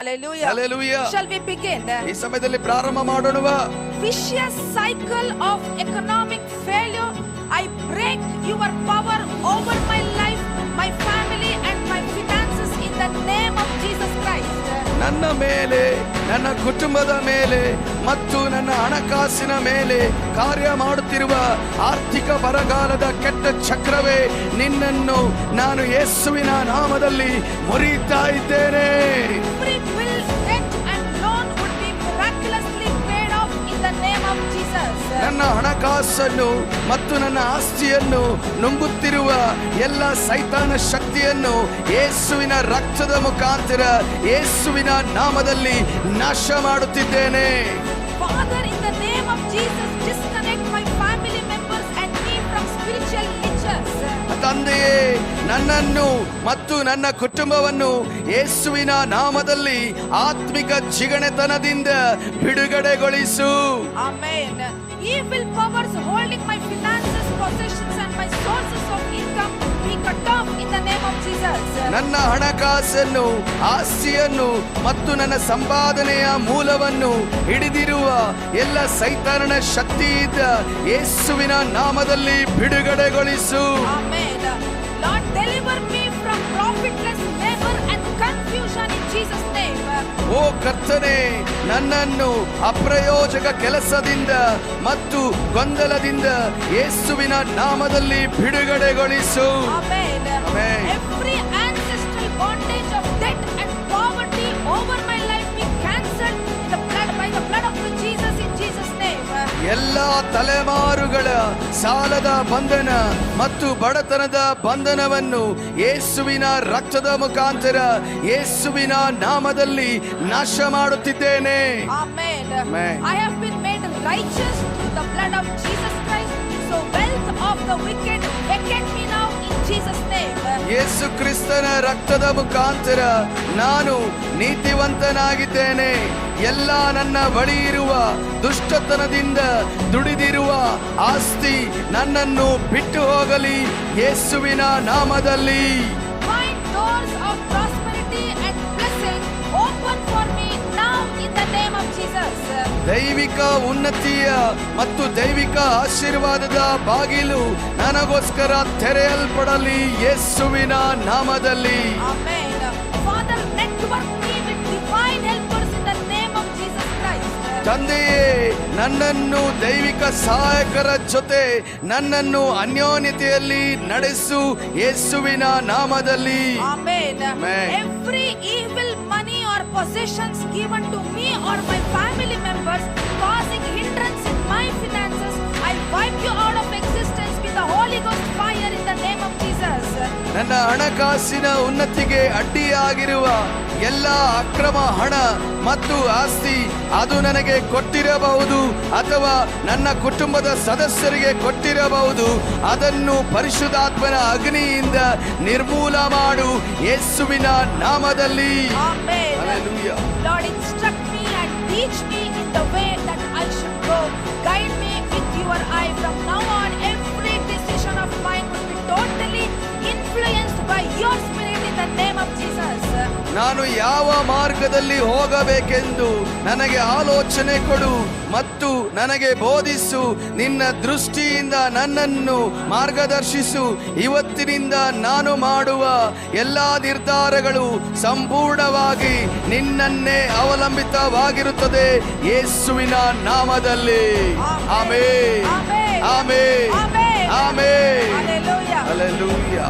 Hallelujah. Hallelujah. Shall we begin? ಈ ಸಮಯದಲ್ಲಿ ಪ್ರಾರಂಭ ಮಾಡೋಣವಾ? Vicious cycle of economic failure, I break your power over my life, my family and my finances in the name of Jesus Christ. ನನ್ನ ಮೇಲೆ, ನನ್ನ ಕುಟುಂಬದ ಮೇಲೆ ಮತ್ತು ನನ್ನ ಹಣಕಾಸಿನ ಮೇಲೆ ಕಾರ್ಯ ಮಾಡುತ್ತಿರುವ ಆರ್ಥಿಕ ಬರಗಾಲದ ಕೆಟ್ಟ ಚಕ್ರವೇ, ನಿನ್ನನ್ನು ನಾನು ಯೇಸುವಿನ ನಾಮದಲ್ಲಿ ಮುರಿತಾ ಇದ್ದೇನೆ. Every bill, debt and loan would be miraculously paid off in the name of Jesus. ನನ್ನ ಹಣಕಾಸನ್ನು ಮತ್ತು ನನ್ನ ಆಸ್ತಿಯನ್ನು ನುಂಗುತ್ತಿರುವ ಎಲ್ಲ ಸೈತಾನ ಶಕ್ತಿಯನ್ನು ಯೇಸುವಿನ ರಕ್ತದ ಮುಖಾಂತರ ಯೇಸುವಿನ ನಾಮದಲ್ಲಿ ನಾಶ ಮಾಡುತ್ತಿದ್ದೇನೆ. Father, in the name of Jesus, disconnect my family members and me from spiritual leeches. ತಂದೆಯೇ, ನನ್ನನ್ನು ಮತ್ತು ನನ್ನ ಕುಟುಂಬವನ್ನು ಯೇಸುವಿನ ನಾಮದಲ್ಲಿ ಆತ್ಮಿಕ ಜಿಗಣೆತನದಿಂದ ಬಿಡುಗಡೆಗೊಳಿಸು. Amen. Evil powers holding my finances, possessions and my sources of income be cut off in the name of Jesus. ನನ್ನ ಹಣಕಾಸನ್ನು, ಆಸ್ತಿಯನ್ನು ಮತ್ತು ನನ್ನ ಸಂಪಾದನೆಯ ಮೂಲವನ್ನು ಹಿಡಿದಿರುವ ಎಲ್ಲ ಸೈತಾನನ ಶಕ್ತಿಯಿಂದ ಯೇಸುವಿನ ನಾಮದಲ್ಲಿ ಬಿಡುಗಡೆಗೊಳಿಸು. Amen. Lord, deliver me from profitless labor and confusion in Jesus' name. ಓ ಕರ್ತನೇ, ನನ್ನನ್ನು ಅಪ್ರಯೋಜಕ ಕೆಲಸದಿಂದ ಮತ್ತು ಗೊಂದಲದಿಂದ ಯೇಸುವಿನ ನಾಮದಲ್ಲಿ ಬಿಡುಗಡೆಗೊಳಿಸು. Amen. Amen. Every ancestral bondage of debt and poverty over my life be cancelled by the blood of Jesus in Jesus' name. ಎಲ್ಲ ತಲೆಮಾರುಗಳ ಸಾಲದ ಬಂಧನ ಮತ್ತು ಬಡತನದ ಬಂಧನವನ್ನು ಯೇಸುವಿನ ರಕ್ತದ ಮುಖಾಂತರ ಯೇಸುವಿನ ನಾಮದಲ್ಲಿ ನಾಶ ಮಾಡುತ್ತಿದ್ದೇನೆ. Amen. Amen. I have been made righteous through the blood of Jesus Christ. So wealth of the wicked vacate me now in Jesus' name. ಯೇಸು ಕ್ರಿಸ್ತನ ರಕ್ತದ ಮುಖಾಂತರ ನಾನು ನೀತಿವಂತನಾಗಿದ್ದೇನೆ. ಎಲ್ಲ ನನ್ನ ಬಳಿ ಇರುವ ದುಷ್ಟತನದಿಂದ ದುಡಿದಿರುವ ಆಸ್ತಿ ನನ್ನನ್ನು ಬಿಟ್ಟು ಹೋಗಲಿ ಯೇಸುವಿನ ನಾಮದಲ್ಲಿ. Wide doors of prosperity and blessing open for me now in the name of Jesus. ದೈವಿಕ ಉನ್ನತಿಯ ಮತ್ತು ದೈವಿಕ ಆಶೀರ್ವಾದದ ಬಾಗಿಲು ನನಗೋಸ್ಕರ ತೆರೆಯಲ್ಪಡಲಿ ಯೇಸುವಿನ ನಾಮದಲ್ಲಿ. Amen. Father, network me with divine helpers in the name of Jesus Christ. ತಂದೆಯೇ, ನನ್ನನ್ನು ದೈವಿಕ ಸಹಾಯಕರ ಜೊತೆ ನನ್ನನ್ನು ಅನ್ಯೋನ್ಯತೆಯಲ್ಲಿ ನಡೆಸು ಯೇಸುವಿನ ನಾಮದಲ್ಲಿ. Amen. Amen. Every evil money or possessions given to me or my family members causing hindrance in my finances, I wipe you out of existence with the Holy Ghost fire in the name of Jesus. ನನ್ನ ಹಣಕಾಸಿನ ಉನ್ನತಿಗೆ ಅಡ್ಡಿಯಾಗಿರುವ ಎಲ್ಲ ಅಕ್ರಮ ಹಣ ಮತ್ತು ಆಸ್ತಿ, ಅದು ನನಗೆ ಕೊಟ್ಟಿರಬಹುದು ಅಥವಾ ನನ್ನ ಕುಟುಂಬದ ಸದಸ್ಯರಿಗೆ ಕೊಟ್ಟಿರಬಹುದು, ಅದನ್ನು ಪರಿಶುದ್ಧಾತ್ಮನ ಅಗ್ನಿಯಿಂದ ನಿರ್ಮೂಲ ಮಾಡು ಯೇಸುವಿನ ನಾಮದಲ್ಲಿ. Amen. Hallelujah. Lord, instruct me and teach me in the way that I should go. Guide me with your eye. From now on, every decision of mine will be totally influenced by your spirit in the name of Jesus. ನಾನು ಯಾವ ಮಾರ್ಗದಲ್ಲಿ ಹೋಗಬೇಕೆಂದು ನನಗೆ ಆಲೋಚನೆ ಕೊಡು ಮತ್ತು ನನಗೆ ಬೋಧಿಸು. ನಿನ್ನ ದೃಷ್ಟಿಯಿಂದ ನನ್ನನ್ನು ಮಾರ್ಗದರ್ಶಿಸು. ಇವತ್ತಿನಿಂದ ನಾನು ಮಾಡುವ ಎಲ್ಲ ನಿರ್ಧಾರಗಳು ಸಂಪೂರ್ಣವಾಗಿ ನಿನ್ನನ್ನೇ ಅವಲಂಬಿತವಾಗಿರುತ್ತದೆ ಯೇಸುವಿನ ನಾಮದಲ್ಲಿ. Amen. Amen. Amen. Amen. Amen. Hallelujah. Hallelujah.